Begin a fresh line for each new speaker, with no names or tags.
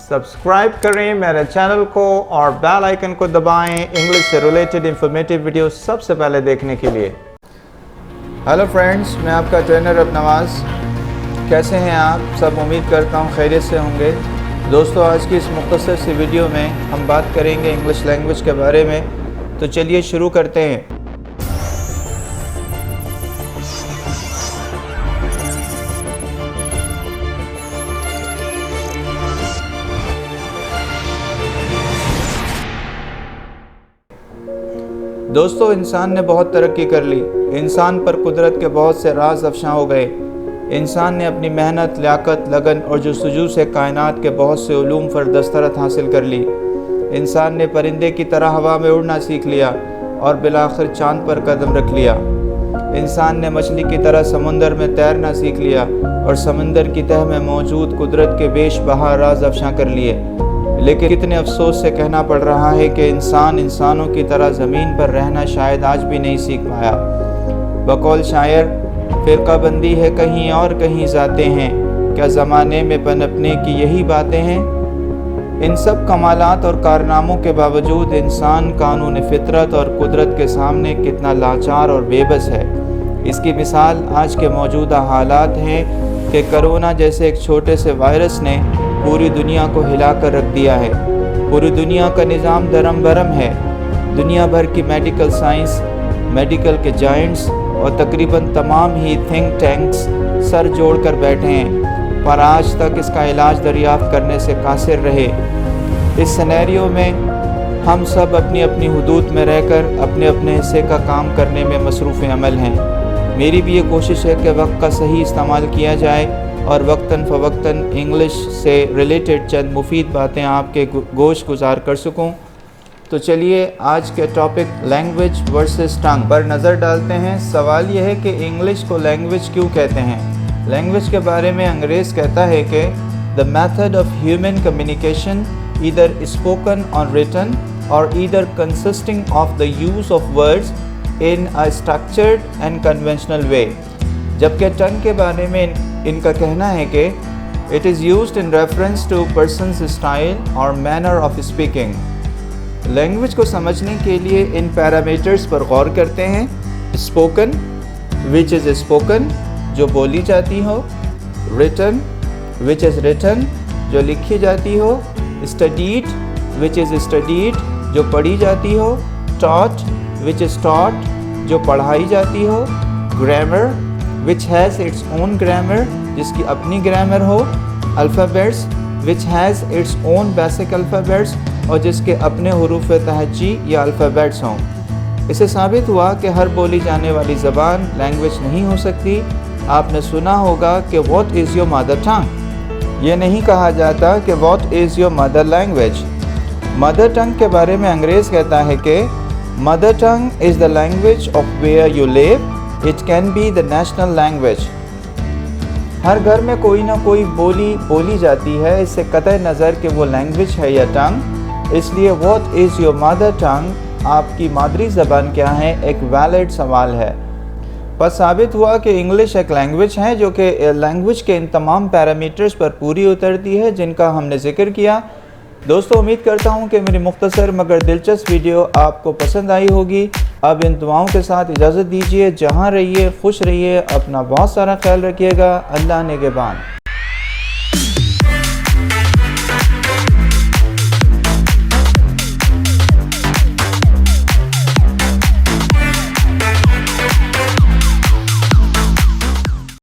Subscribe کریں میرے channel کو اور بیل آئیکن کو دبائیں انگلش سے ریلیٹڈ انفارمیٹیو ویڈیو سب سے پہلے دیکھنے کے لیے۔ ہیلو فرینڈز، میں آپ کا ٹرینر رب نواز۔ کیسے ہیں آپ سب؟ امید کرتا ہوں خیریت سے ہوں گے۔ دوستو، آج کی اس مختصر سی ویڈیو میں ہم بات کریں گے انگلش لینگویج کے بارے میں، تو چلیے شروع کرتے ہیں۔ دوستو، انسان نے بہت ترقی کر لی۔ انسان پر قدرت کے بہت سے راز افشاں ہو گئے۔ انسان نے اپنی محنت، لیاقت، لگن اور جستجو سے کائنات کے بہت سے علوم پر دسترت حاصل کر لی۔ انسان نے پرندے کی طرح ہوا میں اڑنا سیکھ لیا اور بالآخر چاند پر قدم رکھ لیا۔ انسان نے مچھلی کی طرح سمندر میں تیرنا سیکھ لیا اور سمندر کی تہہ میں موجود قدرت کے بیش بہا راز افشاں کر لیے۔ لیکن کتنے افسوس سے کہنا پڑ رہا ہے کہ انسانوں کی طرح زمین پر رہنا شاید آج بھی نہیں سیکھ پایا۔ بقول شاعر، فرقہ بندی ہے کہیں اور کہیں ذاتیں ہیں، کیا زمانے میں پنپنے کی یہی باتیں ہیں؟ ان سب کمالات اور کارناموں کے باوجود انسان قانون فطرت اور قدرت کے سامنے کتنا لاچار اور بے بس ہے۔ اس کی مثال آج کے موجودہ حالات ہیں کہ کرونا جیسے ایک چھوٹے سے وائرس نے پوری دنیا کو ہلا کر رکھ دیا ہے۔ پوری دنیا کا نظام درم برم ہے۔ دنیا بھر کی میڈیکل سائنس، میڈیکل کے جائنٹس اور تقریباً تمام ہی تھنک ٹینکس سر جوڑ کر بیٹھے ہیں، پر آج تک اس کا علاج دریافت کرنے سے قاصر رہے۔ اس سینیریو میں ہم سب اپنی اپنی حدود میں رہ کر اپنے اپنے حصے کا کام کرنے میں مصروف عمل ہیں۔ میری بھی یہ کوشش ہے کہ وقت کا صحیح استعمال کیا جائے اور وقتاً فوقتاً انگلش سے ریلیٹڈ چند مفید باتیں آپ کے گوش گزار کر سکوں۔ تو چلیے آج کے ٹاپک لینگویج ورسز ٹنگ پر نظر ڈالتے ہیں۔ سوال یہ ہے کہ انگلش کو لینگویج کیوں کہتے ہیں؟ لینگویج کے بارے میں انگریز کہتا ہے کہ the method of human communication either spoken or written or either consisting of the use of words in a structured and conventional way، جبکہ ٹنگ کے بارے میں ان کا کہنا ہے کہ it is used in reference to person's style or manner of speaking۔ Language کو سمجھنے کے لیے ان پیرامیٹرز پر غور کرتے ہیں۔ spoken which is spoken، جو بولی جاتی ہو۔ written which is written، جو لکھی جاتی ہو۔ studied which is studied، جو پڑھی جاتی ہو۔ taught which is taught، جو پڑھائی جاتی ہو۔ grammar which has its own grammar، جس کی اپنی grammar who. alphabets which has its own basic alphabets، اور جس کے اپنے حروف تہجی یا الفابیٹس ہوں۔ اسے ثابت ہوا کہ ہر بولی جانے والی زبان لینگویج نہیں ہو سکتی۔ آپ نے سنا ہوگا کہ what is your mother tongue؟ یہ نہیں کہا جاتا کہ what is your mother language۔ Mother tongue کے بارے میں انگریز کہتا ہے کہ mother tongue is the language of where you live، it can be the national language۔ ہر گھر میں کوئی نہ کوئی بولی جاتی ہے، اس سے قطع نظر کہ وہ لینگویج ہے یا ٹنگ۔ اس لیے what is your mother tongue، آپ کی مادری زبان کیا ہے، ایک ویلڈ سوال ہے۔ پس ثابت ہوا کہ انگلش ایک لینگویج ہے جو کہ لینگویج کے ان تمام پیرامیٹرز پر پوری اترتی ہے جن کا ہم نے ذکر کیا۔ دوستو، امید کرتا ہوں کہ میری مختصر مگر دلچسپ ویڈیو آپ کو پسند آئی ہوگی۔ اب ان دعاؤں کے ساتھ اجازت دیجیے۔ جہاں رہیے خوش رہیے، اپنا بہت سارا خیال رکھیے گا۔ اللہ نگہبان۔